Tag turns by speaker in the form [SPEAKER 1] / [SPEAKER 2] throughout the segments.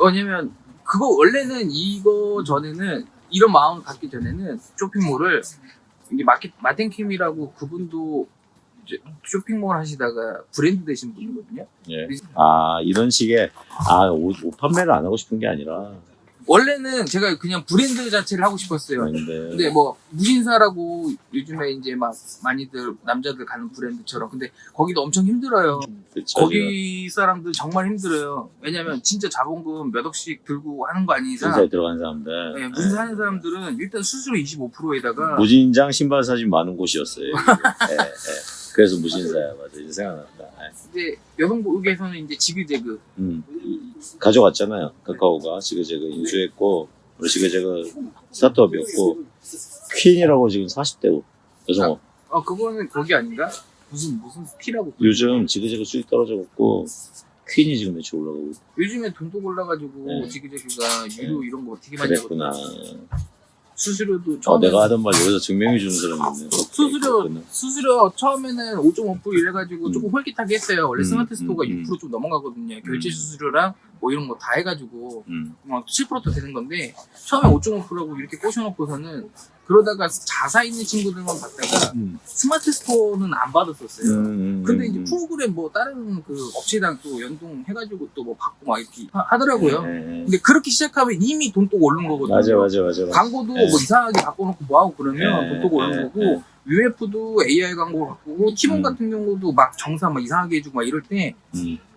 [SPEAKER 1] 왜냐면 그거 원래는 이거 전에는 이런 마음을 갖기 전에는 쇼핑몰을 이게 마텐킴이라고 그분도 이제 쇼핑몰 하시다가 브랜드 되신 분이거든요.
[SPEAKER 2] 예. 아, 이런 식의, 옷 판매를 안 하고 싶은 게 아니라.
[SPEAKER 1] 원래는 제가 그냥 브랜드 자체를 하고 싶었어요. 근데 뭐 무신사라고 요즘에 이제 막 많이들 남자들 가는 브랜드처럼 근데 거기도 엄청 힘들어요.
[SPEAKER 2] 그쵸,
[SPEAKER 1] 거기 사람들 정말 힘들어요. 왜냐면 진짜 자본금 몇 억씩 들고 하는 거 아닌 이상
[SPEAKER 2] 무신사에 들어간 사람들.
[SPEAKER 1] 네, 무신사 하는 사람들은 일단 수수료 25%에다가
[SPEAKER 2] 무진장 신발 사진 많은 곳이었어요. 예, 예. 그래서 무신사야, 맞아. 이제 생각났다.
[SPEAKER 1] 이제 여성복에서는 이제 지그재그
[SPEAKER 2] 가져갔잖아요. 카카오가 지그재그 인수했고, 우리 지그재그 스타트업이었고, 퀸이라고 지금 40대고, 여성업.
[SPEAKER 1] 그거는 거기 아닌가? 무슨 스티라고
[SPEAKER 2] 요즘 지그재그 수익 떨어져갖고, 퀸이 지금 매출 올라가고 있고.
[SPEAKER 1] 요즘에 돈도 올라가지고
[SPEAKER 2] 네.
[SPEAKER 1] 지그재그가 유료 이런 거 되게 많이
[SPEAKER 2] 그랬구나.
[SPEAKER 1] 하거든요. 수수료도 처음에
[SPEAKER 2] 내가 하던 말 여기서 증명해 주는 사람이 있네.
[SPEAKER 1] 수수료 처음에는 5.5% 이래가지고 조금 홀깃하게 했어요. 원래 스마트 스토어가 6% 좀 넘어가거든요. 결제 수수료랑 뭐 이런 거 다 해가지고 막 7%도 되는 건데 처음에 5.5%라고 이렇게 꼬셔놓고서는 그러다가 자사 있는 친구들만 받다가 스마트 스토어는 안 받았었어요. 근데 이제 프로그램 뭐 다른 그 업체랑 또 연동해가지고 또 뭐 받고 막 이렇게 하더라고요. 근데 그렇게 시작하면 이미 돈 또 오른 거거든요.
[SPEAKER 2] 맞아.
[SPEAKER 1] 광고도 뭐 이상하게 바꿔놓고 뭐하고 그러면 돈 또 오른 거고 UMF도 AI 광고 바꾸고 티몬 같은 경우도 막 정사 막 이상하게 해주고 막 이럴 때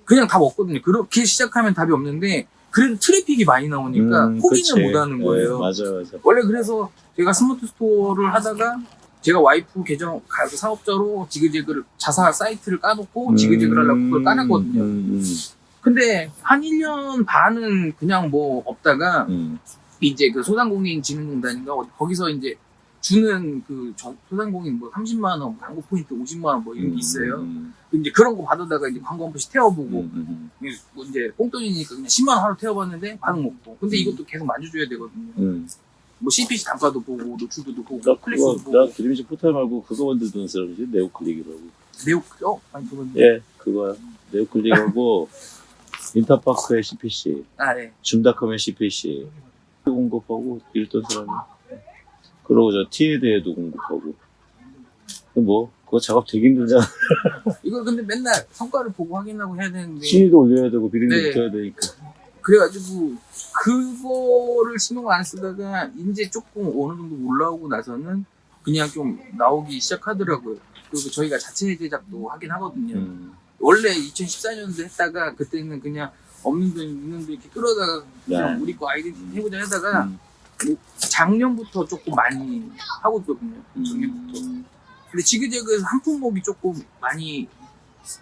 [SPEAKER 1] 그냥 다 먹거든요. 그렇게 시작하면 답이 없는데 그래도 트래픽이 많이 나오니까 포기는 못 하는 거예요.
[SPEAKER 2] 맞아.
[SPEAKER 1] 원래 그래서 제가 스마트 스토어를 하다가 제가 와이프 계정 사업자로 지그재그를 자사 사이트를 까놓고 지그재그를 하려고 그걸 까놨거든요. 근데 한 1년 반은 그냥 뭐 없다가 이제 그 소상공인진흥공단인가 거기서 이제 주는 그 소상공인 뭐 30만 원 광고 포인트 50만 원 뭐 이런 게 있어요. 이제 그런 거 받아다가 이제 광고 한 번씩 태워보고 뭐 이제 뽕돈이니까 그냥 10만 원 하루 태워봤는데 반응 없고 근데 이것도 계속 만져줘야 되거든요. 뭐 CPC 단가도 보고 노출도도 보고 클릭수도 보고.
[SPEAKER 2] 나 기름지 포탈 말고 그거 만들던 사람이지. 네오클릭이라고.
[SPEAKER 1] 아니 그건
[SPEAKER 2] 예, 그거야. 네오클릭하고 인터파크의 CPC,
[SPEAKER 1] 네.
[SPEAKER 2] 줌닷컴의 CPC 공급하고 이랬던 사람이. 그러고 저 T에 공급하고. 뭐 그거 작업 되게 힘들잖아.
[SPEAKER 1] 이걸 근데 맨날 성과를 보고 확인하고 해야 되는데
[SPEAKER 2] 순위도 올려야 되고 비링도
[SPEAKER 1] 네.
[SPEAKER 2] 붙어야 되니까.
[SPEAKER 1] 그래가지고 그거를 신경 안 쓰다가 이제 조금 어느 정도 올라오고 나서는 그냥 좀 나오기 시작하더라고요. 그리고 저희가 자체 제작도 하긴 하거든요. 원래 2014년도 했다가 그때는 그냥 없는 돈 있는 돈 이렇게 끌어다가 그냥 우리 거 아이덴티티 해보자 하다가 뭐 작년부터 조금 많이 하고 있거든요. 작년부터. 근데 지그재그에서 한 품목이 조금 많이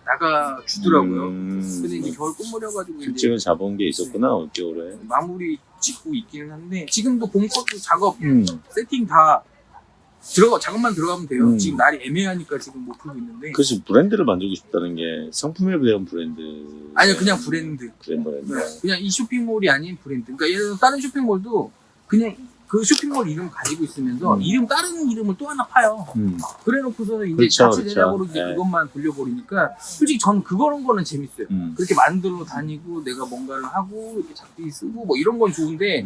[SPEAKER 1] 나가주더라고요. 근데 이제 겨울 끝물려가지고
[SPEAKER 2] 특징을 잡은 게 있었구나, 올겨울에.
[SPEAKER 1] 마무리 짓고 있기는 한데 지금도 봄컷도 작업 세팅 다 작업만 들어가면 돼요. 지금 날이 애매하니까 지금 못 풀고 있는데.
[SPEAKER 2] 그래서 브랜드를 만들고 싶다는 게 상품에 대한 브랜드.
[SPEAKER 1] 아니요, 그냥 브랜드.
[SPEAKER 2] 브랜드.
[SPEAKER 1] 네, 그냥 이 쇼핑몰이 아닌 브랜드. 그러니까 예를 들어 다른 쇼핑몰도 그냥 그 쇼핑몰 이름 가지고 있으면서 다른 이름을 또 하나 파요. 그래놓고서는 이제 자체 제작으로 이제 그것만 돌려버리니까 솔직히 전 그런 거는 재밌어요. 그렇게 만들어 다니고 내가 뭔가를 하고 이렇게 작비 쓰고 뭐 이런 건 좋은데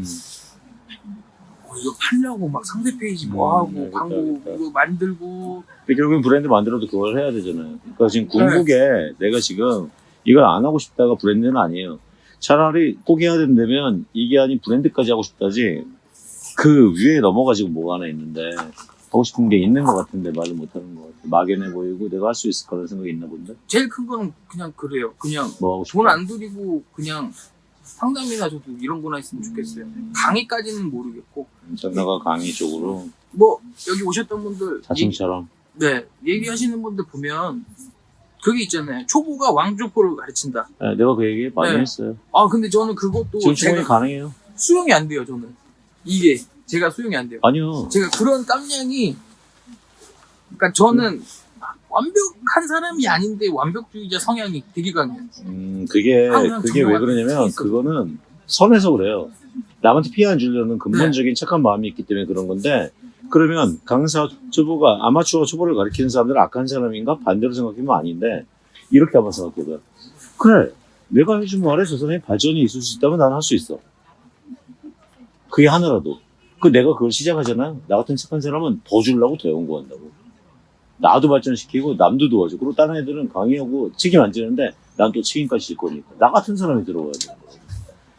[SPEAKER 1] 이거 팔려고 막 상세 페이지 뭐 하고 광고 이거 만들고.
[SPEAKER 2] 근데 결국엔 브랜드 만들어도 그걸 해야 되잖아요. 그러니까 지금 궁극에 내가 지금 이걸 안 하고 싶다가 브랜드는 아니에요. 차라리 포기해야 된다면 이게 아닌 브랜드까지 하고 싶다지. 그 위에 넘어가지고 뭐가 하나 있는데 하고 싶은 게 있는 것 같은데 말을 못하는 것 같아. 막연해 보이고 내가 할 수 있을 거라는 생각이 있나 본데.
[SPEAKER 1] 제일 큰 거는 그냥 그래요. 그냥
[SPEAKER 2] 뭐
[SPEAKER 1] 돈 안 들이고 그냥 상담이나 저도 이런 거나 있으면 좋겠어요. 강의까지는 모르겠고.
[SPEAKER 2] 전나가 강의 쪽으로.
[SPEAKER 1] 뭐 여기 오셨던 분들
[SPEAKER 2] 자칭처럼.
[SPEAKER 1] 네, 얘기하시는 분들 보면 그게 있잖아요. 초보가 왕초보를 가르친다.
[SPEAKER 2] 네, 내가 그 얘기 많이 했어요.
[SPEAKER 1] 근데 저는 그것도
[SPEAKER 2] 지금 충분히 가능해요.
[SPEAKER 1] 수용이 안 돼요. 저는 이게 제가 수용이 안 돼요.
[SPEAKER 2] 아니요.
[SPEAKER 1] 제가 그런 깜냥이 그러니까 저는 완벽한 사람이 아닌데 완벽주의자 성향이 되게 강해요.
[SPEAKER 2] 그게 왜 그러냐면 그거는 선에서 그래요. 남한테 피해 안 주려는 근본적인 착한 마음이 있기 때문에 그런 건데 그러면 강사 초보가 아마추어 초보를 가르치는 사람들은 악한 사람인가? 반대로 생각하면 아닌데 이렇게 한번 생각해봐요. 그래 내가 해준 말에 저 사람이 발전이 있을 수 있다면 나는 할 수 있어. 그게 하나라도. 내가 그걸 시작하잖아요. 나 같은 착한 사람은 더 주려고 더 연구한다고. 나도 발전시키고 남도 도와줘. 그리고 다른 애들은 강의하고 책임 안 지는데 난 또 책임까지 질 거니까. 나 같은 사람이 들어가야 돼.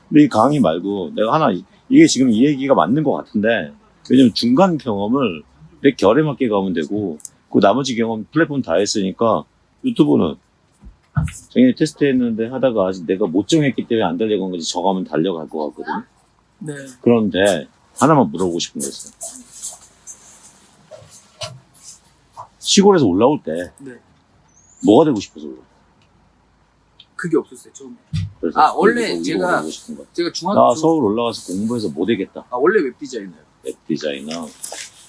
[SPEAKER 2] 근데 이 강의 말고 내가 하나, 이게 지금 이 얘기가 맞는 것 같은데, 왜냐면 중간 경험을 내 결에 맞게 가면 되고, 그 나머지 경험 플랫폼 다 했으니까 유튜브는 작년에 테스트 했는데 하다가 아직 내가 못 정했기 때문에 안 달려간 거지, 저가면 달려갈 것 같거든.
[SPEAKER 1] 네.
[SPEAKER 2] 그런데 하나만 물어보고 싶은 거 있어요. 시골에서 올라올 때
[SPEAKER 1] 네.
[SPEAKER 2] 뭐가 되고 싶어서 그래?
[SPEAKER 1] 그게 없었어요 처음에.
[SPEAKER 2] 그래서
[SPEAKER 1] 원래
[SPEAKER 2] 이거
[SPEAKER 1] 제가
[SPEAKER 2] 물어보고 싶은 거야.
[SPEAKER 1] 제가
[SPEAKER 2] 나
[SPEAKER 1] 중학교
[SPEAKER 2] 서울 올라가서 공부해서 못 되겠다.
[SPEAKER 1] 원래 웹 디자이너예요.
[SPEAKER 2] 웹 디자이너.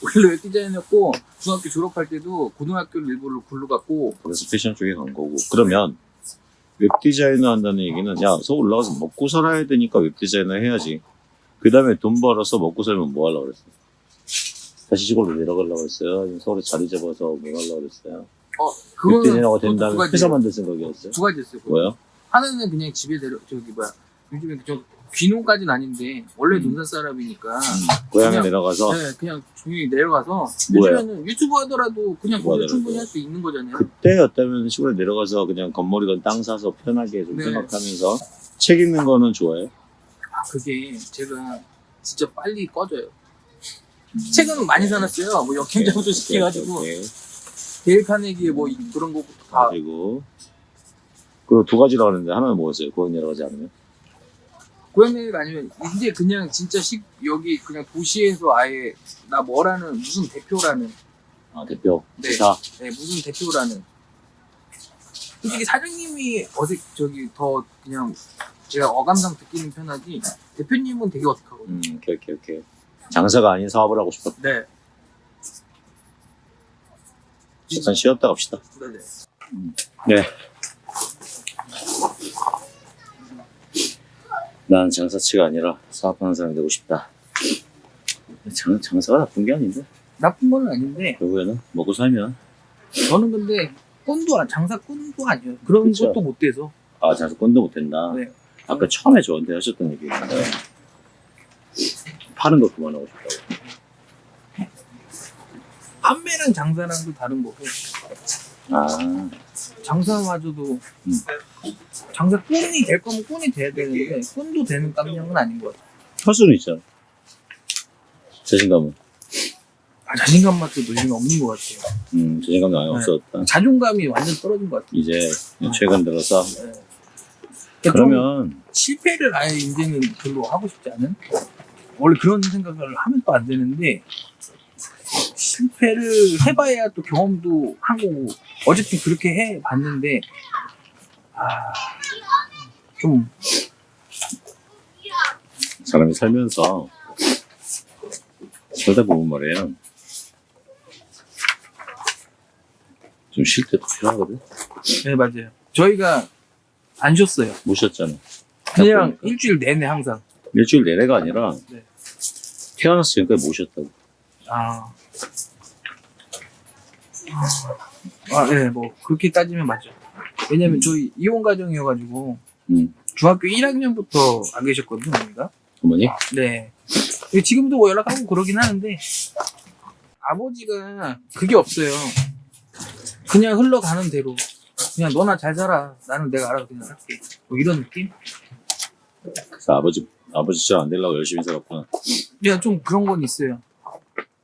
[SPEAKER 1] 원래 웹 디자이너였고 중학교 졸업할 때도 고등학교를 일부러 글로 갔고.
[SPEAKER 2] 그래서 패션 쪽에 간 거고. 그러면 웹 디자이너 한다는 얘기는, 야, 서울 올라가서 먹고 살아야 되니까 웹 디자이너 해야지. 그 다음에 돈 벌어서 먹고 살면 뭐 하려고 그랬어? 다시 시골로 내려가려고 했어요? 아니면 서울에 자리 잡아서 뭐 하려고 그랬어요? 웹
[SPEAKER 1] 그거는
[SPEAKER 2] 디자이너가
[SPEAKER 1] 또
[SPEAKER 2] 된
[SPEAKER 1] 두
[SPEAKER 2] 다음에
[SPEAKER 1] 가지.
[SPEAKER 2] 회사 만들 생각이었어요?
[SPEAKER 1] 두 가지였어요.
[SPEAKER 2] 뭐요?
[SPEAKER 1] 하나는 그냥 집에 요즘에 좀 귀농까지는 아닌데 원래 논산 사람이니까
[SPEAKER 2] 고향에
[SPEAKER 1] 그냥-
[SPEAKER 2] 내려가서
[SPEAKER 1] 네, 그냥 조용히 내려가서
[SPEAKER 2] 뭐예요?
[SPEAKER 1] 요즘에는 유튜브 하더라도 그냥
[SPEAKER 2] 뭐
[SPEAKER 1] 거기서
[SPEAKER 2] 하더라도.
[SPEAKER 1] 충분히 할 수 있는 거잖아요.
[SPEAKER 2] 그때였다면 시골에 내려가서 그냥 건물이건 땅 사서 편하게 좀
[SPEAKER 1] 네.
[SPEAKER 2] 생각하면서 책 읽는 거는 좋아해요?
[SPEAKER 1] 그게 제가 진짜 빨리 꺼져요. 책은 많이 사놨어요. 뭐 역행자부터 시켜가지고
[SPEAKER 2] 오케이.
[SPEAKER 1] 데일 카네기의 뭐 그런 거부터 다.
[SPEAKER 2] 그리고 두 가지라고 하는데 하나는 뭐였어요? 고향 내려가지 않으면?
[SPEAKER 1] 고향 내기가 아니면 이제 그냥 진짜 여기 그냥 도시에서 아예 나 뭐라는 무슨 대표라는
[SPEAKER 2] 아, 대표.
[SPEAKER 1] 네.
[SPEAKER 2] 기사.
[SPEAKER 1] 네, 무슨 대표라는. 솔직히 사장님이 더 그냥 제가 어감상 듣기는 편하지 대표님은 되게 어색하거든요.
[SPEAKER 2] 오케이. 장사가 아닌 사업을 하고 싶었다.
[SPEAKER 1] 네.
[SPEAKER 2] 잠깐 쉬었다 갑시다.
[SPEAKER 1] 네네.
[SPEAKER 2] 네. 난 장사치가 아니라 사업하는 사람이 되고 싶다. 장사가 나쁜 게 아닌데.
[SPEAKER 1] 나쁜 건 아닌데
[SPEAKER 2] 결국에는 먹고 살면.
[SPEAKER 1] 저는 근데 장사 꾼도 아니에요. 그런
[SPEAKER 2] 그쵸.
[SPEAKER 1] 것도 못 돼서.
[SPEAKER 2] 아, 장사꾼도 못된다.
[SPEAKER 1] 네.
[SPEAKER 2] 아까 처음에 저한테 하셨던 얘기 있는데 파는 거 그만하고 싶다고.
[SPEAKER 1] 판매랑 장사랑도 다른 거고
[SPEAKER 2] 아,
[SPEAKER 1] 장사마저도 장사 꾼이 될 거면 꾼이 돼야 되는데 꾼도 되는 깜냥은 아닌 것 같아요.
[SPEAKER 2] 할 수는 있잖아. 자신감은.
[SPEAKER 1] 자신감 맛도 요즘에 없는 것 같아요.
[SPEAKER 2] 자신감이 아예
[SPEAKER 1] 네.
[SPEAKER 2] 없었다.
[SPEAKER 1] 자존감이 완전 떨어진 것 같아요.
[SPEAKER 2] 이제 최근 들어서
[SPEAKER 1] 네.
[SPEAKER 2] 그러면
[SPEAKER 1] 실패를 아예 이제는 별로 하고 싶지 않은? 원래 그런 생각을 하면 또 안 되는데 실패를 해봐야 또 경험도 한 거고 어쨌든 그렇게 해봤는데 좀
[SPEAKER 2] 사람이 살면서 살다 보면 말이에요. 좀 쉴 때도 필요하거든.
[SPEAKER 1] 네 맞아요. 저희가 안 쉬었어요.
[SPEAKER 2] 못 쉬었잖아.
[SPEAKER 1] 그냥 일주일 내내 항상.
[SPEAKER 2] 일주일 내내가 아니라
[SPEAKER 1] 네.
[SPEAKER 2] 태어났을 지금까지 못 쉬었다고.
[SPEAKER 1] 네, 뭐 그렇게 따지면 맞죠. 왜냐면 저희 이혼 가정이어가지고 중학교 1학년부터 안 계셨거든요, 어머니가.
[SPEAKER 2] 어머니?
[SPEAKER 1] 네. 지금도 뭐 연락하고 그러긴 하는데 아버지가 그게 없어요. 그냥 흘러가는 대로 그냥 너나 잘 살아. 나는 내가 알아서 그냥 할게. 뭐 이런 느낌?
[SPEAKER 2] 그래서 아버지 진짜 안 되려고 열심히 살았구나.
[SPEAKER 1] 그냥 좀 그런 건 있어요.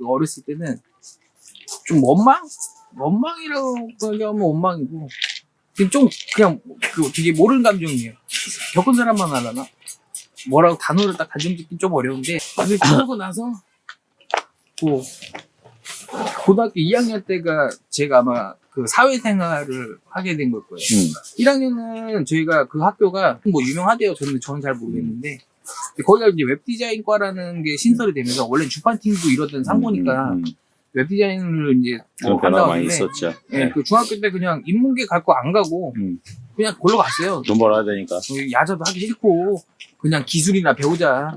[SPEAKER 1] 어렸을 때는 좀 원망이라고 하면 원망이고 좀 그냥 되게 모르는 감정이에요. 겪은 사람만 알아나? 뭐라고 단어를 딱 단정짓긴 좀 어려운데 근데 그러고 나서 고등학교 2학년 때가 제가 아마 그 사회생활을 하게 된 걸 거예요. 1학년은 저희가 그 학교가 뭐 유명하대요. 저는 잘 모르겠는데 거기가 이제 웹디자인과라는 게 신설이 되면서 원래 주판팅도 이러던 상고니까 웹디자인을 이제
[SPEAKER 2] 그런 변화가 많이 있었죠.
[SPEAKER 1] 네, 그 중학교 때 그냥 인문계 갈 거 안 가고 그냥 골로 갔어요.
[SPEAKER 2] 돈 벌어야 되니까.
[SPEAKER 1] 야자도 하기 싫고 그냥 기술이나 배우자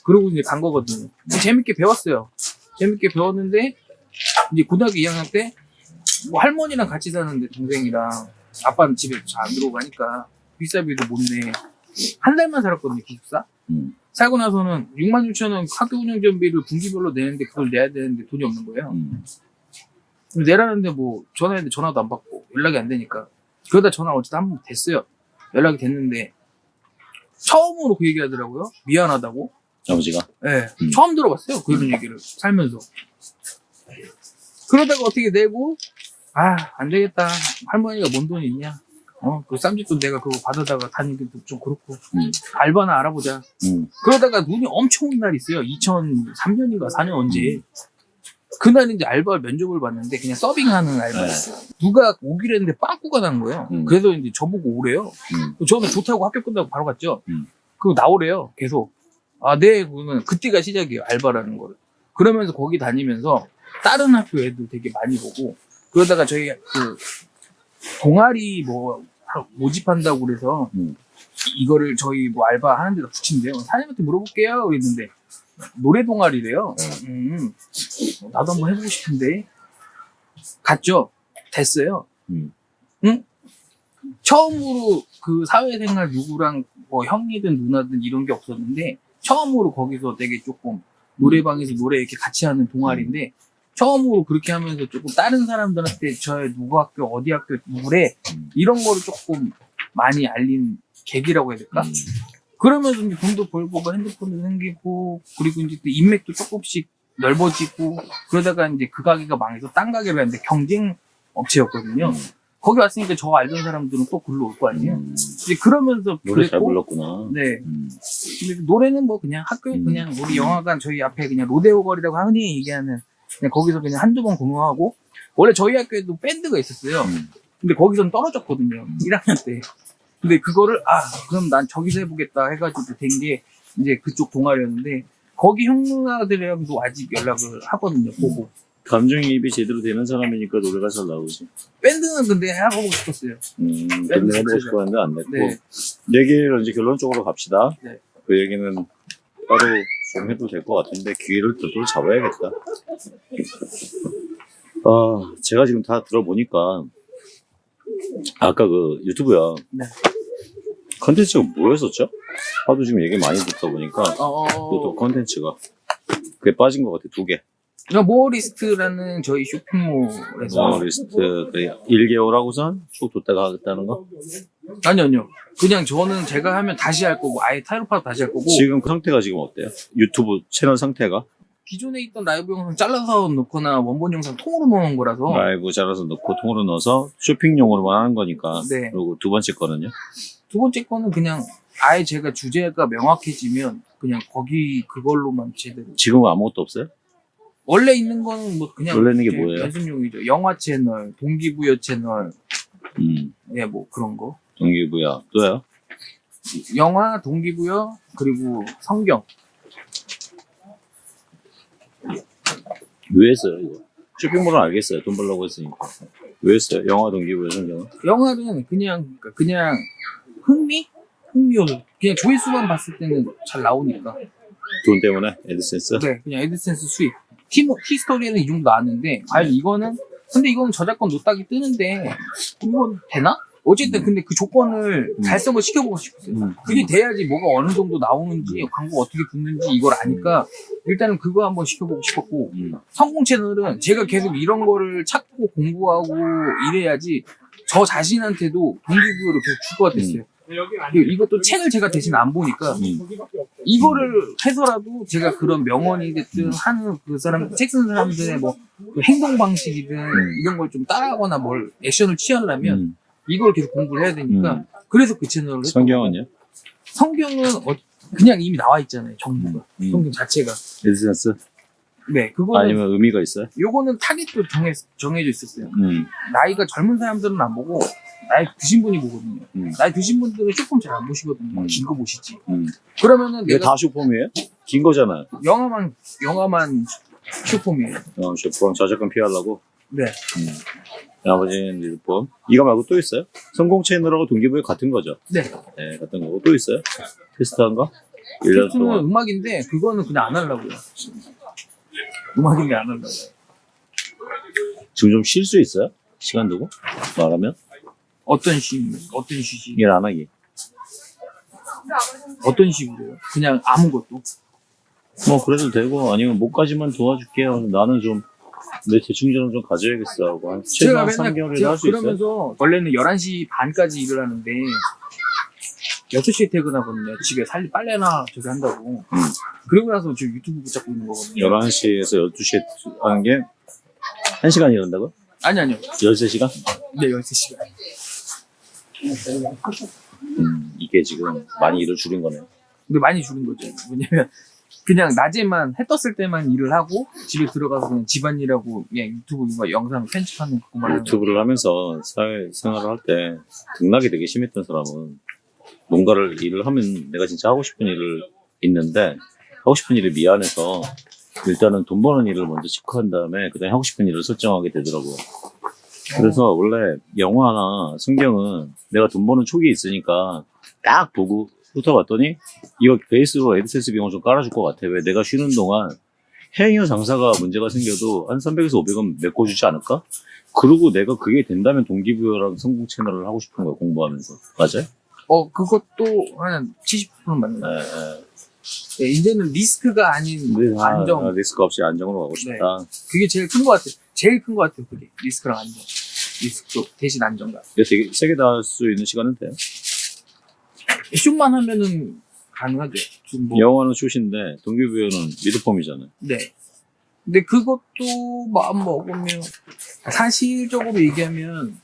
[SPEAKER 1] 그러고 이제 간 거거든요. 재밌게 배웠어요. 재밌게 배웠는데 이제 고등학교 2학년 때 뭐 할머니랑 같이 사는데 동생이랑 아빠는 집에 잘 안 들어오고 하니까 비싸비도 못 내. 한 달만 살았거든요, 기숙사. 살고 나서는 66,000원 학교 운영전비를 분기별로 내는데 그걸 내야 되는데 돈이 없는 거예요. 내라는데 뭐 전화했는데 전화도 안 받고 연락이 안 되니까 그러다 전화 어쨌든 한 번 됐어요. 연락이 됐는데 처음으로 그 얘기 하더라고요. 미안하다고.
[SPEAKER 2] 아버지가?
[SPEAKER 1] 네, 처음 들어봤어요. 그런 얘기를 살면서. 그러다가 어떻게 내고 안 되겠다. 할머니가 뭔 돈이 있냐. 그 쌈짓돈 내가 그거 받아다가 다니기도 좀 그렇고 알바나 알아보자. 그러다가 눈이 엄청 온 날이 있어요. 2003년인가 4년 언제. 그날 이제 알바 면접을 봤는데 그냥 서빙하는 알바였어요. 누가 오기로 했는데 빵꾸가 난 거예요. 그래서 이제 저보고 오래요. 저는 좋다고 학교 끝나고 바로 갔죠. 그리고 나오래요. 계속. 네. 그러면 그때가 시작이에요. 알바라는 거를. 그러면서 거기 다니면서 다른 학교 애들 되게 많이 보고 그러다가 저희 그 동아리 모집한다고 그래서 이거를 저희 뭐 알바 하는 데다 붙인대요. 사장님한테 물어볼게요. 그랬는데 노래 동아리래요. 나도 한번 해보고 싶은데 갔죠. 됐어요. 응? 처음으로 그 사회생활 누구랑 뭐 형이든 누나든 이런 게 없었는데 처음으로 거기서 되게 조금 노래방에서 노래 이렇게 같이 하는 동아리인데 처음으로 그렇게 하면서 조금 다른 사람들한테 저 누구 학교 어디 학교 누구래 이런 거를 조금 많이 알린 계기라고 해야 될까? 그러면서 이제 돈도 벌고 뭐 핸드폰도 생기고 그리고 이제 또 인맥도 조금씩 넓어지고 그러다가 이제 그 가게가 망해서 딴 가게를 했는데 경쟁 업체였거든요. 거기 왔으니까 저 알던 사람들은 또 글로 올 거 아니에요. 이제 그러면서
[SPEAKER 2] 노래 잘
[SPEAKER 1] 그랬고,
[SPEAKER 2] 불렀구나.
[SPEAKER 1] 네. 근데 노래는 뭐 그냥 학교 그냥 우리 영화관 저희 앞에 그냥 로데오 거리라고 흔히 얘기하는 그냥 거기서 그냥 한두 번 공연하고 원래 저희 학교에도 밴드가 있었어요. 근데 거기서는 떨어졌거든요. 1학년 때. 근데 그거를 그럼 난 저기서 해보겠다 해가지고 된 게 이제 그쪽 동아리였는데 거기 형 누나들이랑도 아직 연락을 하거든요. 보고.
[SPEAKER 2] 감정이입이 제대로 되는 사람이니까 노래가 잘 나오지.
[SPEAKER 1] 밴드는 근데 해보고 싶었어요.
[SPEAKER 2] 근데 해보고 싶었는데 안 됐고.
[SPEAKER 1] 네.
[SPEAKER 2] 얘기를 이제 결론적으로 갑시다.
[SPEAKER 1] 네.
[SPEAKER 2] 그 얘기는 따로 좀 해도 될 것 같은데 기회를 또 잡아야겠다. 제가 지금 다 들어보니까 아까 그 유튜브야.
[SPEAKER 1] 네.
[SPEAKER 2] 컨텐츠가 뭐였었죠? 하도 지금 얘기 많이 듣다 보니까 또 컨텐츠가 그게 빠진 것 같아. 2개.
[SPEAKER 1] 모어리스트라는 저희 쇼핑몰에서
[SPEAKER 2] 모어리스트 1개월 하고선 쭉 뒀다가 하겠다는 거?
[SPEAKER 1] 아니요. 그냥 저는 제가 하면 다시 할 거고 아예 타이로파도 다시 할 거고
[SPEAKER 2] 지금 그 상태가 지금 어때요? 유튜브 채널 상태가?
[SPEAKER 1] 기존에 있던 라이브 영상 잘라서 넣거나 원본 영상 통으로 넣은 거라서
[SPEAKER 2] 라이브 잘라서 넣고 통으로 넣어서 쇼핑용으로만 하는 거니까.
[SPEAKER 1] 네.
[SPEAKER 2] 그리고 두 번째 거는요?
[SPEAKER 1] 두 번째 거는 그냥 아예 제가 주제가 명확해지면 그냥 거기 그걸로만 제대로
[SPEAKER 2] 지금은 아무것도 없어요?
[SPEAKER 1] 원래 있는 거는 뭐 그냥
[SPEAKER 2] 원래 있는 게
[SPEAKER 1] 이제
[SPEAKER 2] 뭐예요?
[SPEAKER 1] 연습용이죠. 영화 채널, 동기부여 채널, 뭐 그런 거.
[SPEAKER 2] 동기부여 또요?
[SPEAKER 1] 영화, 동기부여 그리고 성경.
[SPEAKER 2] 왜 했어요 이거? 쇼핑몰은 알겠어요. 돈 벌려고 했으니까. 왜 했어요? 영화 동기부여 성경은?
[SPEAKER 1] 영화는 그냥 흥미로 그냥 조회수만 봤을 때는 잘 나오니까.
[SPEAKER 2] 돈 때문에? 애드센스?
[SPEAKER 1] 네, 그냥 애드센스 수익. 티스토리에는 이 정도 나왔는데, 과연 이거는, 근데 이거는 저작권 노딱이 뜨는데, 이건 되나? 어쨌든 근데 그 조건을 달성을 시켜보고 싶었어요. 그게 돼야지 뭐가 어느 정도 나오는지, 광고 어떻게 붙는지 이걸 아니까, 일단은 그거 한번 시켜보고 싶었고, 성공 채널은 제가 계속 이런 거를 찾고 공부하고 이래야지, 저 자신한테도 동기부여를 계속 추구가 됐어요. 이것도 책을 제가 대신 안 보니까 이거를 해서라도 제가 그런 명언이 됐든 하는 그 사람 책 쓰는 사람들의 뭐 그 행동 방식이든 이런 걸 좀 따라하거나 뭘 액션을 취하려면 이걸 계속 공부를 해야 되니까 그래서 그 채널을 했던
[SPEAKER 2] 성경은요?
[SPEAKER 1] 성경은 그냥 이미 나와 있잖아요. 정보가 성경 자체가
[SPEAKER 2] 애드센스?
[SPEAKER 1] 네 그거는
[SPEAKER 2] 아니면 의미가 있어요?
[SPEAKER 1] 요거는 타깃도 정해져 있었어요. 나이가 젊은 사람들은 안 보고 나이 드신 분이 보거든요. 나이 드신 분들은 쇼폼 잘 안 보시거든요. 긴 거 보시지. 그러면
[SPEAKER 2] 이게 다 쇼폼이에요? 긴 거잖아요.
[SPEAKER 1] 영화만 쇼폼이에요.
[SPEAKER 2] 쇼폼 저작권 피하려고?
[SPEAKER 1] 네.
[SPEAKER 2] 나머지는 리드폼. 이거 말고 또 있어요? 성공 채널하고 동기부여 같은 거죠?
[SPEAKER 1] 네.
[SPEAKER 2] 네, 같은 거고. 또 있어요? 테스트한 거? 1년
[SPEAKER 1] 테스트는
[SPEAKER 2] 동안.
[SPEAKER 1] 음악인데 그거는 그냥 안 하려고요. 음악인데 안 하려고요.
[SPEAKER 2] 지금 좀 쉴 수 있어요? 시간 두고? 말하면?
[SPEAKER 1] 어떤 쉬지?
[SPEAKER 2] 일 안 하기.
[SPEAKER 1] 어떤 식으로요? 그냥 아무것도?
[SPEAKER 2] 뭐 그래도 되고 아니면 뭐까지만 도와줄게요. 나는 좀 내 재충전을 좀 가져야겠어 하고 한 최소한 3개월이나
[SPEAKER 1] 제가
[SPEAKER 2] 할 수 있어요.
[SPEAKER 1] 그러면서 원래는 11시 반까지 일을 하는데 6시에 퇴근하거든요. 집에 빨래나 저기 한다고. 그러고 나서 지금 유튜브 붙잡고 있는 거거든요.
[SPEAKER 2] 11시에서 12시에 하는 게 1시간 일한다고?
[SPEAKER 1] 아니요.
[SPEAKER 2] 13시간?
[SPEAKER 1] 네, 13시간.
[SPEAKER 2] 이게 지금 많이 일을 줄인 거네요.
[SPEAKER 1] 근데 많이 줄인 거죠. 왜냐면 그냥 낮에만 해 떴을 때만 일을 하고 집에 들어가서 그냥 집안일하고 그냥 유튜브나 영상 편집하는 그거만 하는
[SPEAKER 2] 유튜브를 하면서 사회생활을 할 때 등락이 되게 심했던 사람은 뭔가를 일을 하면 내가 진짜 하고 싶은 일을 있는데 하고 싶은 일이 미안해서 일단은 돈 버는 일을 먼저 체크한 다음에 그다음에 하고 싶은 일을 설정하게 되더라고요. 그래서 원래 영화나 성경은 내가 돈 버는 촉이 있으니까 딱 보고 훑어봤더니 이거 베이스로 애드센스 비용을 좀 깔아줄 것 같아. 왜 내가 쉬는 동안 해외 장사가 문제가 생겨도 한 300에서 500원 메꿔주지 않을까? 그리고 내가 그게 된다면 동기부여랑 성공 채널을 하고 싶은 거야, 공부하면서. 맞아요?
[SPEAKER 1] 그것도 한 70% 맞는 거
[SPEAKER 2] 네,
[SPEAKER 1] 같아요. 네, 이제는 리스크가 아닌 안정.
[SPEAKER 2] 리스크 없이 안정으로 가고 싶다.
[SPEAKER 1] 그게 제일 큰 것 같아요. 제일 큰 것 같아요, 그게. 리스크랑 안정. 리스크 대신 안정감.
[SPEAKER 2] 그래서 되게 세게 닿을 수 있는 시간은 돼요.
[SPEAKER 1] 슛만 하면은 가능하죠. 지금 뭐.
[SPEAKER 2] 영화는 슛인데 동기부여는 미드폼이잖아요.
[SPEAKER 1] 네. 근데 그것도 마음 먹으면 사실적으로 얘기하면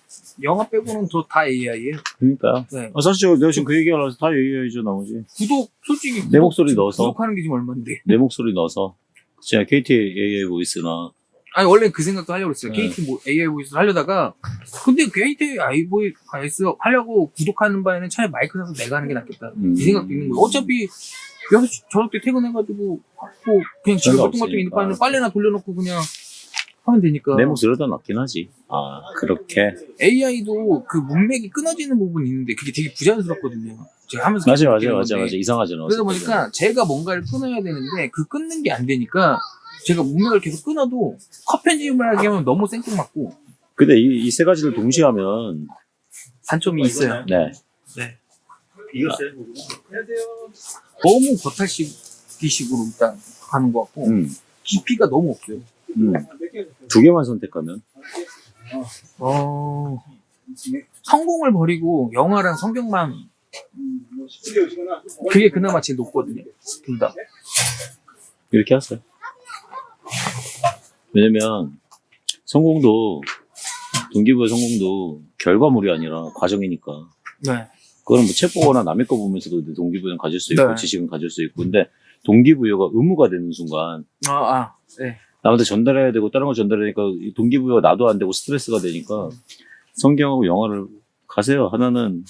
[SPEAKER 1] 영화 빼고는 다 AI예요.
[SPEAKER 2] 그러니까.
[SPEAKER 1] 네.
[SPEAKER 2] 사실 내가 지금 그 얘기하려고 다 AI죠, 나머지.
[SPEAKER 1] 솔직히
[SPEAKER 2] 내 목소리 넣어서.
[SPEAKER 1] 구독하는 게 지금 얼마인데.
[SPEAKER 2] 내 목소리 넣어서. 제가 KT AI 보이스나.
[SPEAKER 1] 아니 원래 그 생각도 하려고 했어요.
[SPEAKER 2] 네.
[SPEAKER 1] KT AI 보이스 하려다가 근데 KT AI 보이스 하려고 구독하는 바에는 차라리 마이크 사서 내가 하는 게 낫겠다. 이 생각도 있는 거예요. 어차피 6시 저녁 때 퇴근해가지고 뭐 그냥 집에 멀뚱멀뚱 있는 바에는 빨래나 돌려놓고 그냥 하면 되니까.
[SPEAKER 2] 내 목소리가 더 낫긴 하지. 그렇게.
[SPEAKER 1] AI도 그 문맥이 끊어지는 부분이 있는데 그게 되게 부자연스럽거든요. 제가 하면서
[SPEAKER 2] 맞아. 이상하잖아.
[SPEAKER 1] 그러다 보니까 제가 뭔가를 끊어야 되는데 그 끊는 게 안 되니까 제가 문맥을 계속 끊어도 컷 편집을 하게 하면 너무 생뚱맞고.
[SPEAKER 2] 근데 이 세 가지를 동시에 하면
[SPEAKER 1] 단점이 있어요.
[SPEAKER 2] 네.
[SPEAKER 3] 이겼어요?
[SPEAKER 1] 너무 겉핥기식으로 일단 가는 것 같고 깊이가 너무 없어요.
[SPEAKER 2] 두 개만 선택하면
[SPEAKER 1] 성공을 버리고 영화랑 성경만 그게 그나마 제일 높거든요. 둘 다.
[SPEAKER 2] 이렇게 하세요. 왜냐면 성공도 동기부여 성공도 결과물이 아니라 과정이니까.
[SPEAKER 1] 네.
[SPEAKER 2] 그거는 뭐 책 보거나 남의 거 보면서도 내 동기부여는 가질 수 있고
[SPEAKER 1] 네.
[SPEAKER 2] 지식은 가질 수 있고 근데 동기부여가 의무가 되는 순간
[SPEAKER 1] 네.
[SPEAKER 2] 남한테 전달해야 되고 다른 걸 전달하니까 이 동기부여가 나도 안 되고 스트레스가 되니까 성경하고 영화를 가세요. 하나는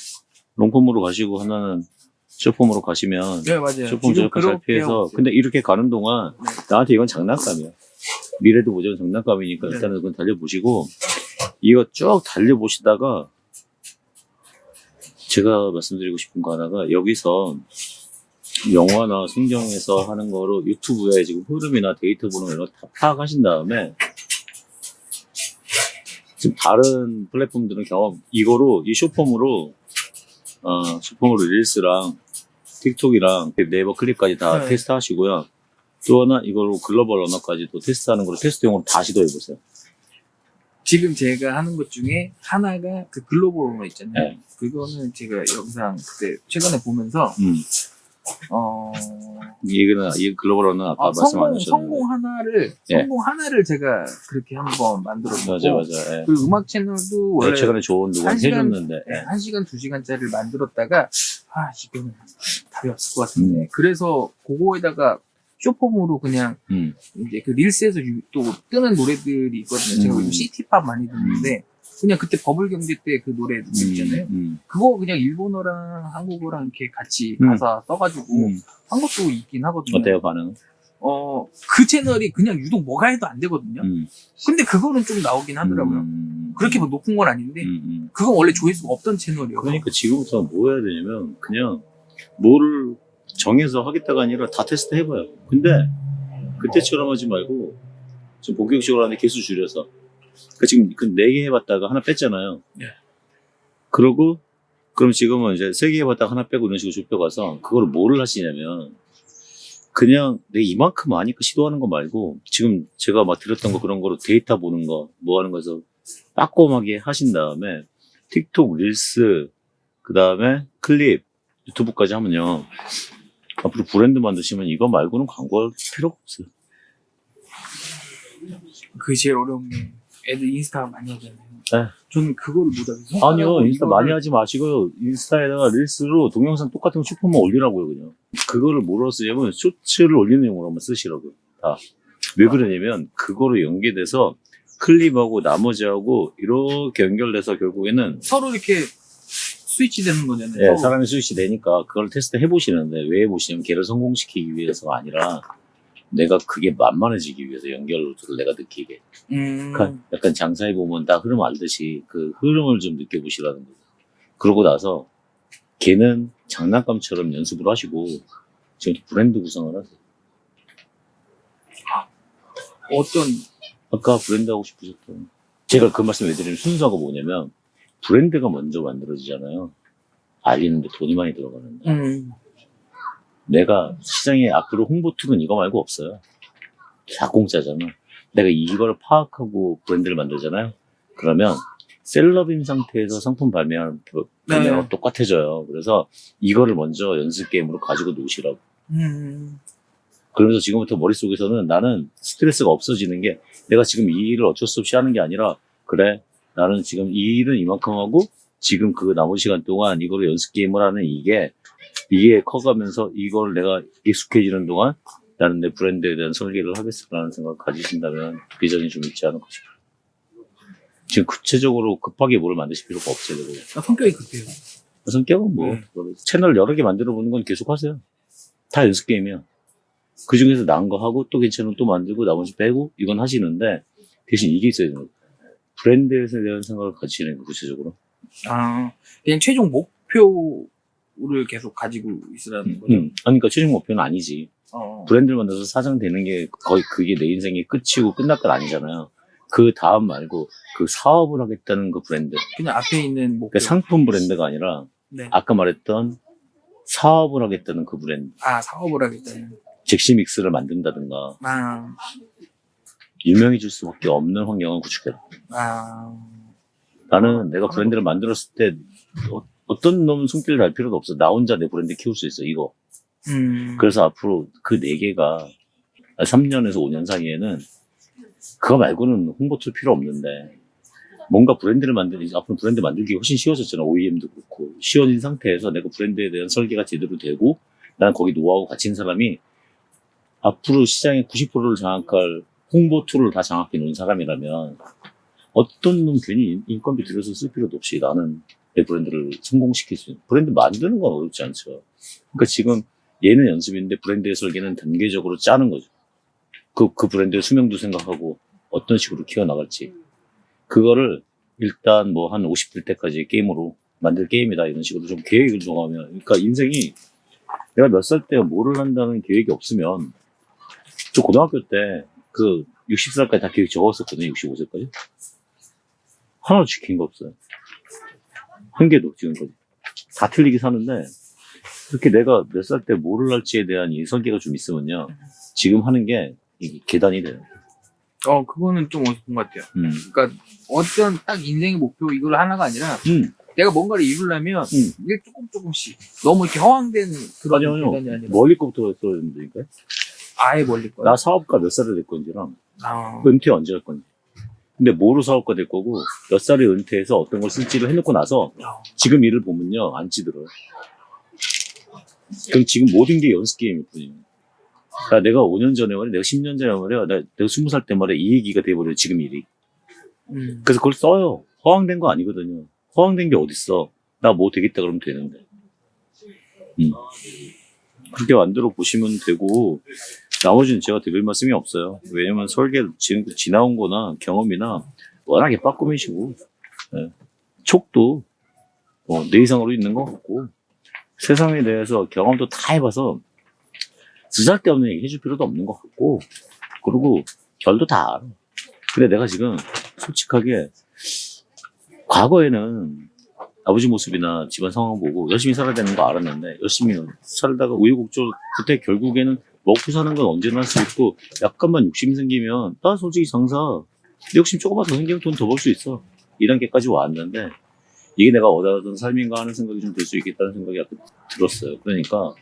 [SPEAKER 2] 롱폼으로 가시고 하나는 숏폼으로 가시면
[SPEAKER 1] 네, 맞아요.
[SPEAKER 2] 숏폼 저녁까지 잘 피해서 근데 이렇게 가는 동안 나한테 이건 장난감이야. 미래도 보자는 장난감이니까
[SPEAKER 1] 네.
[SPEAKER 2] 일단은 그건 달려보시고 이거 쭉 달려보시다가 제가 말씀드리고 싶은 거 하나가 여기서 영화나 성경에서 하는 거로 유튜브에 지금 흐름이나 데이터 보는 거 이런 거 다 파악하신 다음에 지금 다른 플랫폼들은 이거로 이 숏폼으로 릴스랑 틱톡이랑 네이버 클립까지 다
[SPEAKER 1] 네.
[SPEAKER 2] 테스트 하시고요. 또 하나 이걸로 글로벌 언어까지도 테스트하는 거로 테스트용으로 다 시도해보세요.
[SPEAKER 1] 지금 제가 하는 것 중에 하나가 그 글로벌 언어 있잖아요.
[SPEAKER 2] 네.
[SPEAKER 1] 그거는 제가 영상 그때 최근에 보면서
[SPEAKER 2] 이 글로벌 언어 아까 말씀 안 하셨는데
[SPEAKER 1] 성공 하나를 제가 그렇게 한번 만들었고
[SPEAKER 2] 맞아. 예.
[SPEAKER 1] 그 음악 채널도 원래
[SPEAKER 2] 최근에 좋은 누가 해줬는데
[SPEAKER 1] 1시간 2시간짜리를 만들었다가 이거는 답이 없을 것 같은데 그래서 그거에다가 쇼폼으로 그냥 이제 그 릴스에서 또 뜨는 노래들이 있거든요. 제가 요즘 시티팝 많이 듣는데 그냥 그때 버블 경제 때 그 노래 있잖아요. 그거 그냥 일본어랑 한국어랑 이렇게 같이 가사 써가지고 한 것도 있긴 하거든요.
[SPEAKER 2] 어때요 반응?
[SPEAKER 1] 그 채널이 그냥 유독 뭐가 해도 안 되거든요. 근데 그거는 좀 나오긴 하더라고요. 그렇게 뭐 높은 건 아닌데 그건 원래 조회수가 없던 채널이에요.
[SPEAKER 2] 그러니까 지금부터 뭐 해야 되냐면 그냥 뭐를 정해서 하겠다가 아니라 다 테스트 해봐요. 근데 그때처럼 하지 말고 좀 본격적으로 하는데 개수 줄여서 그러니까 지금 그 4개 해봤다가 하나 뺐잖아요.
[SPEAKER 1] 네.
[SPEAKER 2] 그러고 그럼 지금은 이제 3개 받다가 하나 빼고 이런 식으로 좁혀가서 그거를 뭐를 하시냐면 그냥 내 이만큼 아니까 시도하는 거 말고 지금 제가 막 드렸던 거 그런 거로 데이터 보는 거 뭐 하는 거에서 빠꼼하게 하신 다음에 틱톡 릴스 그 다음에 클립 유튜브까지 하면요 앞으로 브랜드 만드시면 이거 말고는 광고할 필요가 없어요.
[SPEAKER 1] 그게 제일 어려운 게 애들 인스타 많이 하잖아요.
[SPEAKER 2] 네.
[SPEAKER 1] 저는 그거를 못하겠어요.
[SPEAKER 2] 아니요, 인스타 많이 하지 마시고요. 인스타에다가 릴스로 동영상 똑같은 거 슈퍼만 올리라고요, 그냥. 그거를 뭐로 쓰냐면, 쇼츠를 올리는 용으로 한번 쓰시라고요. 다. 왜 그러냐면, 그거로 연계돼서 클립하고 나머지하고 이렇게 연결돼서 결국에는,
[SPEAKER 1] 서로 이렇게 스위치 되는 거잖아요.
[SPEAKER 2] 예,
[SPEAKER 1] 서로.
[SPEAKER 2] 사람이 스위치 되니까 그걸 테스트 해보시는데, 왜 해보시냐면, 걔를 성공시키기 위해서가 아니라, 내가 그게 만만해지기 위해서 연결을 내가 느끼게. 약간 장사해보면 다 흐름 알듯이 그 흐름을 좀 느껴보시라는 거죠. 그러고 나서 걔는 장난감처럼 연습을 하시고 지금 브랜드 구성을 하세요.
[SPEAKER 1] 어떤
[SPEAKER 2] 아까 브랜드 하고 싶으셨던 제가 그 말씀 왜 드리면 순서가 뭐냐면 브랜드가 먼저 만들어지잖아요. 알리는데 돈이 많이 들어가는데 내가 시장에 앞으로 홍보 툴은 이거 말고 없어요. 다 공짜잖아. 내가 이걸 파악하고 브랜드를 만들잖아요. 그러면 셀럽인 상태에서 상품 발매하는 거 똑같아져요. 그래서 이거를 먼저 연습 게임으로 가지고 노시라고. 그러면서 지금부터 머릿속에서는 나는 스트레스가 없어지는 게 내가 지금 이 일을 어쩔 수 없이 하는 게 아니라 그래 나는 지금 이 일은 이만큼 하고 지금 그 남은 시간 동안 이거를 연습 게임을 하는 이게 커가면서 이걸 내가 익숙해지는 동안 나는 내 브랜드에 대한 설계를 하겠어라는 생각을 가지신다면 비전이 좀 있지 않을까 싶어요. 지금 구체적으로 급하게 뭘 만드실 필요가 없어요.
[SPEAKER 1] 성격이 급해요.
[SPEAKER 2] 성격은 뭐 채널 여러 개 만들어 보는 건 계속 하세요. 다 연습 게임이야. 그 중에서 나은 거 하고 또 괜찮은 거 또 만들고 나머지 빼고 이건 하시는데 대신 이게 있어야 돼요. 브랜드에 대한 생각을 가지시는 거예요. 구체적으로.
[SPEAKER 1] 그냥 최종 목표를 계속 가지고 있으라는 거죠.
[SPEAKER 2] 아니, 그러니까 최종 목표는 아니지. 브랜드를 만들어서 사장 되는 게 거의 그게 내 인생의 끝이고 끝날 건 아니잖아요. 그 다음 말고 그 사업을 하겠다는 그 브랜드.
[SPEAKER 1] 그냥 앞에 있는 목표.
[SPEAKER 2] 그러니까 상품 브랜드가 아니라
[SPEAKER 1] 네.
[SPEAKER 2] 아까 말했던 사업을 하겠다는 그 브랜드.
[SPEAKER 1] 사업을 하겠다는.
[SPEAKER 2] 잭시믹스를 만든다든가 유명해질 수밖에 없는 환경을 구축해라. 나는 내가 브랜드를 만들었을 때 어떤 놈 손길을 달 필요도 없어. 나 혼자 내 브랜드 키울 수 있어. 이거. 그래서 앞으로 그 4개가 3년에서 5년 사이에는 그거 말고는 홍보 툴 필요 없는데 뭔가 브랜드를 앞으로 브랜드 만들기 훨씬 쉬워졌잖아. OEM도 그렇고 쉬워진 상태에서 내가 브랜드에 대한 설계가 제대로 되고 나는 거기 노하우 갇힌 사람이 앞으로 시장의 90%를 장악할 홍보 툴을 다 장악해 놓은 사람이라면 어떤 놈 괜히 인건비 들여서 쓸 필요도 없이 나는 내 브랜드를 성공시킬 수 있는 브랜드 만드는 건 어렵지 않죠. 그러니까 지금 얘는 연습인데 브랜드의 설계는 단계적으로 짜는 거죠. 그 브랜드의 수명도 생각하고 어떤 식으로 키워나갈지 그거를 일단 뭐 한 50대 때까지 게임으로 만들 게임이다 이런 식으로 좀 계획을 정하면 그러니까 인생이 내가 몇 살 때 뭐를 한다는 계획이 없으면 저 고등학교 때 그 60살까지 다 계획 적었었거든요. 65세까지 하나도 지킨 거 없어요. 한 개도 지금까지 다 틀리게 사는데 그렇게 내가 몇 살 때 뭐를 할지에 대한 이 설계가 좀 있으면요 지금 하는 게 이게 계단이 돼요.
[SPEAKER 1] 그거는 좀 어디서 본 것 같아요. 그러니까 어떤 딱 인생의 목표 이걸 하나가 아니라 내가 뭔가를 이루려면 이게 조금씩 너무 이렇게 허황된 그런 계단이 아니라
[SPEAKER 2] 멀리 거부터 했어야 된다니까요.
[SPEAKER 1] 아예 멀리 거.
[SPEAKER 2] 나 사업가 몇 살에 될 건지랑 은퇴 언제 할 건지. 근데 뭐로 사업가 될 거고 몇 살에 은퇴해서 어떤 걸 쓸지를 해놓고 나서 지금 일을 보면요 안 찌들어요. 그럼 지금 모든 게 연습 게임일 뿐이에요. 그러니까 내가 5년 전에 말이야, 내가 10년 전에 말이야, 내가 20살 때 말이야 이 얘기가 돼버려요 지금 일이. 그래서 그걸 써요. 허황된 거 아니거든요. 허황된 게 어딨어. 나 뭐 되겠다 그러면 되는데. 그렇게 만들어 보시면 되고 나머지는 제가 드릴 말씀이 없어요. 왜냐면 설계 지금 지나온 거나 경험이나 워낙에 빠꾸미시고 촉도 내 이상으로 있는 것 같고 세상에 대해서 경험도 다 해봐서 쓰잘데없는 얘기 해줄 필요도 없는 것 같고 그리고 결도 다 알아. 근데 내가 지금 솔직하게 과거에는 아버지 모습이나 집안 상황 보고 열심히 살아야 되는 거 알았는데 열심히 살다가 우유곡절 그때 결국에는 먹고 사는 건 언제나 할 수 있고 약간만 욕심이 생기면 나 솔직히 장사 내 욕심 조금만 더 생기면 돈 더 벌 수 있어. 이 단계까지 왔는데 이게 내가 원하던 삶인가 하는 생각이 좀 들 수 있겠다는 생각이 약간 들었어요. 그러니까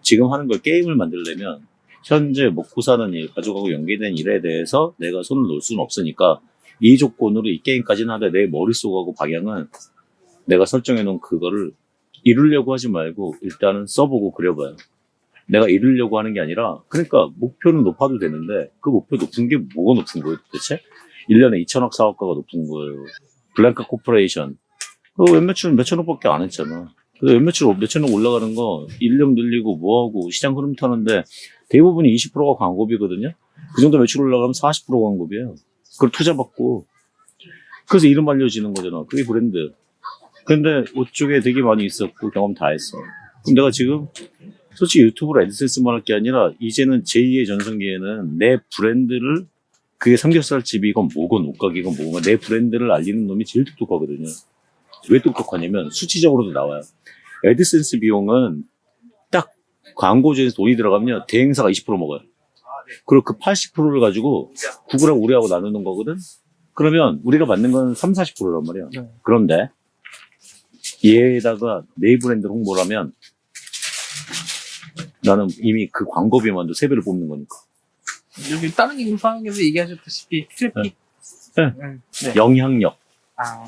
[SPEAKER 2] 지금 하는 걸 게임을 만들려면 현재 먹고 사는 일, 가족하고 연계된 일에 대해서 내가 손을 놓을 수는 없으니까 이 조건으로 이 게임까지는 하되 내 머릿속하고 방향은 내가 설정해놓은 그거를 이루려고 하지 말고 일단은 써보고 그려봐요. 내가 이루려고 하는 게 아니라 그러니까 목표는 높아도 되는데 그 목표 높은 게 뭐가 높은 거예요 도대체? 1년에 2천억 사업가가 높은 거예요. 블랭카 코퍼레이션 그거 몇천억밖에 안 했잖아. 그래서 몇천억 올라가는 거 인력 늘리고 뭐하고 시장 흐름 타는데 대부분이 20%가 광고비거든요. 그 정도 매출 올라가면 40% 광고비예요. 그걸 투자받고 그래서 이름 알려지는 거잖아. 그게 브랜드. 근데 옷 쪽에 되게 많이 있었고 경험 다 했어. 그럼 내가 지금 솔직히 유튜브로 애드센스만 할 게 아니라 이제는 제2의 전성기에는 내 브랜드를 그게 삼겹살집이건 뭐건 옷가게건 뭐건 내 브랜드를 알리는 놈이 제일 똑똑하거든요. 왜 똑똑하냐면 수치적으로도 나와요. 애드센스 비용은 딱 광고주에서 돈이 들어가면 대행사가 20% 먹어요. 그리고 그 80%를 가지고 구글하고 우리하고 나누는 거거든. 그러면 우리가 받는 건 3, 40%란 말이야. 그런데 얘에다가 내 브랜드 홍보를 하면 나는 이미 그 광고비만도 3배를 뽑는 거니까.
[SPEAKER 1] 여기 다른 인상에서 얘기하셨다시피 트래픽. 네.
[SPEAKER 2] 영향력.
[SPEAKER 1] 아.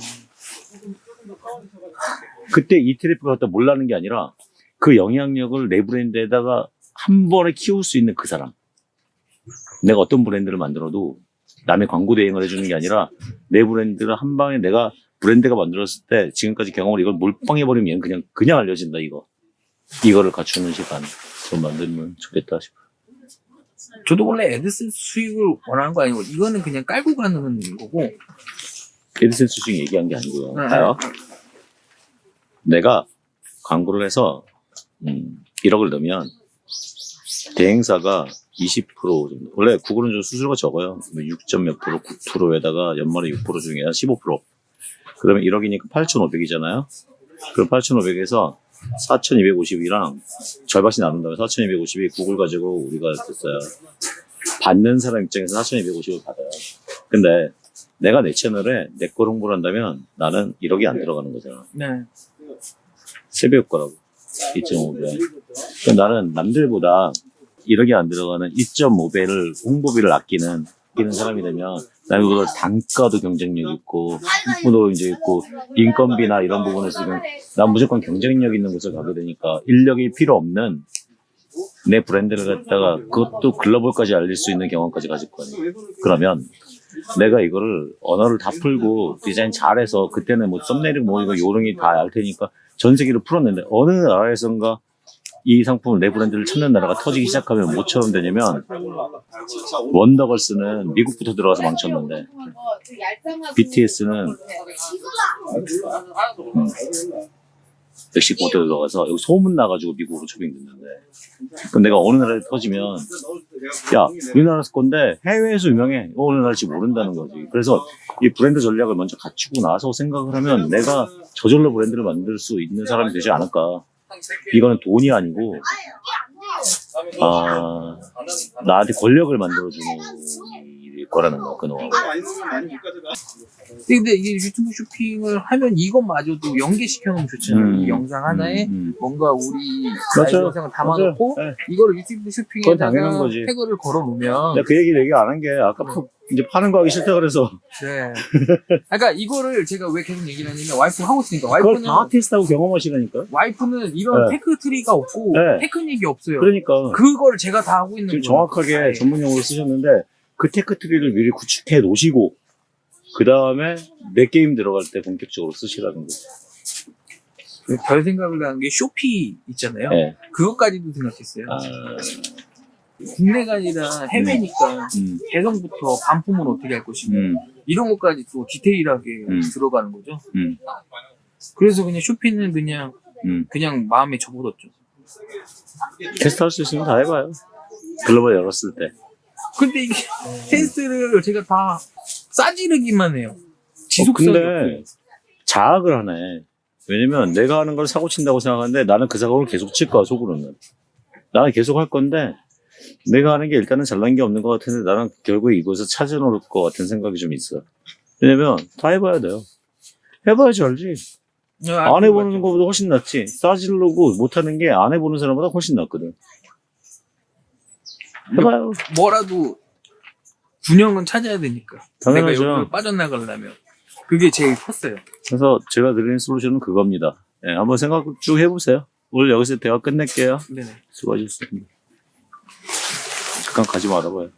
[SPEAKER 2] 그때 이 트래픽을 갖다 몰라는 게 아니라 그 영향력을 내 브랜드에다가 한 번에 키울 수 있는 그 사람. 내가 어떤 브랜드를 만들어도 남의 광고 대행을 해주는 게 아니라 내 브랜드를 한 방에 내가 브랜드가 만들었을 때 지금까지 경험을 이걸 몰빵해버리면 그냥 알려진다 이거를 갖추는 시간 좀 만들면 좋겠다 싶어요.
[SPEAKER 1] 저도 원래 애드센스 수익을 원하는 거 아니고 이거는 그냥 깔고 가는 거고.
[SPEAKER 2] 애드센스 수익 얘기한 게 아니고요. 봐요. 내가 광고를 해서 1억을 넣으면 대행사가 20% 정도. 원래 구글은 좀 수수료가 적어요. 6점 몇 프로, 9%에다가 연말에 6% 중에 한 15%. 그러면 1억이니까 8,500이잖아요. 그럼 8,500에서 4,250이랑 절반씩 나눈다면 4,250이 구글 가지고 우리가 됐어요. 받는 사람 입장에서 4,250을 받아요. 근데 내가 내 채널에 내 걸 홍보를 한다면 나는 1억이 안 들어가는 거잖아.
[SPEAKER 1] 네.
[SPEAKER 2] 3배 효과라고. 2.5배. 그럼 나는 남들보다 1억이 안 들어가는 2.5배를 홍보비를 아끼는 사람이 되면 나는 그걸 단가도 경쟁력 있고 인프도 경쟁력 있고 인건비나 이런 부분에서 지금 난 무조건 경쟁력 있는 곳을 가게 되니까 인력이 필요 없는 내 브랜드를 갖다가 그것도 글로벌까지 알릴 수 있는 경험까지 가질 거예요. 그러면 내가 이거를 언어를 다 풀고 디자인 잘해서 그때는 뭐 썸네일 뭐 이거 요령이 다 알 테니까 전 세계를 풀었는데 어느 나라에선가 이 상품을 내 브랜드를 찾는 나라가 터지기 시작하면 뭐처럼 되냐면 원더걸스는 미국부터 들어가서 망쳤는데 BTS는 멕시코부터 들어가서 여기 소문 나가지고 미국으로 초빙됐는데 그럼 내가 어느 나라에 터지면 야 우리나라 건데 해외에서 유명해 어느 나라일지 모른다는 거지. 그래서 이 브랜드 전략을 먼저 갖추고 나서 생각을 하면 내가 저절로 브랜드를 만들 수 있는 사람이 되지 않을까. 이거는 돈이 아니고 나한테 권력을 만들어주는 거라는 거야, 그 노하우.
[SPEAKER 1] 근데 이게 유튜브 쇼핑을 하면 이것마저도 연계시켜 놓으면 좋잖아요. 이 영상 하나에 뭔가 우리 라이브 영상을 담아놓고
[SPEAKER 2] 네.
[SPEAKER 1] 이거를 유튜브
[SPEAKER 2] 그건 당연한
[SPEAKER 1] 쇼핑에다가
[SPEAKER 2] 거지.
[SPEAKER 1] 태그를 걸어 놓으면
[SPEAKER 2] 내가 그 얘기 안 한 게 아까 이제 파는 거 하기 싫다 그래서
[SPEAKER 1] 네. 그러니까 이거를 제가 왜 계속 얘기를 하냐면 와이프가 하고 있으니까
[SPEAKER 2] 그걸
[SPEAKER 1] 와이프는
[SPEAKER 2] 다 테스트하고 경험하시라니까.
[SPEAKER 1] 와이프는 이런
[SPEAKER 2] 네.
[SPEAKER 1] 테크트리가 없고
[SPEAKER 2] 네.
[SPEAKER 1] 테크닉이 없어요.
[SPEAKER 2] 그러니까
[SPEAKER 1] 그거를 제가 다 하고 있는
[SPEAKER 2] 지금
[SPEAKER 1] 거예요.
[SPEAKER 2] 정확하게
[SPEAKER 1] 네.
[SPEAKER 2] 전문용어로 쓰셨는데 그 테크트리를 미리 구축해 놓으시고 그 다음에 내 게임 들어갈 때 본격적으로 쓰시라는 거죠.
[SPEAKER 1] 별 생각을 하는 게 쇼피 있잖아요.
[SPEAKER 2] 네.
[SPEAKER 1] 그것까지도 생각했어요. 국내가 아니라 해외니까 개성부터 반품은 어떻게 할 것이고 이런 것까지 또 디테일하게 들어가는 거죠. 그래서 그냥 쇼핑은 그냥 마음에 접어뒀죠.
[SPEAKER 2] 테스트할 수 있으면 다 해봐요. 글로벌 열었을 때.
[SPEAKER 1] 근데 이게 테스트를 제가 다 싸지르기만 해요. 지속성이
[SPEAKER 2] 근데 자학을 하네. 왜냐면 내가 하는 걸 사고 친다고 생각하는데 나는 그 사고를 계속 칠 거야, 속으로는. 나는 계속 할 건데 내가 하는 게 일단은 잘난 게 없는 것 같은데 나는 결국에 이곳에서 찾아놓을 것 같은 생각이 좀 있어. 왜냐면 다 해봐야 돼요. 해봐야지 알지. 안 해보는 것보다 훨씬 낫지. 싸질르고 못하는 게 안 해보는 사람보다 훨씬 낫거든. 해봐요.
[SPEAKER 1] 뭐라도 균형은 찾아야 되니까. 내가
[SPEAKER 2] 당연하죠.
[SPEAKER 1] 여기로 빠져나가려면. 그게 제일 컸어요.
[SPEAKER 2] 그래서 제가 드리는 솔루션은 그겁니다. 예, 한번 생각 쭉 해보세요. 오늘 여기서 대화 끝낼게요.
[SPEAKER 1] 네네.
[SPEAKER 2] 수고하셨습니다. 잠깐 가지 말아봐요.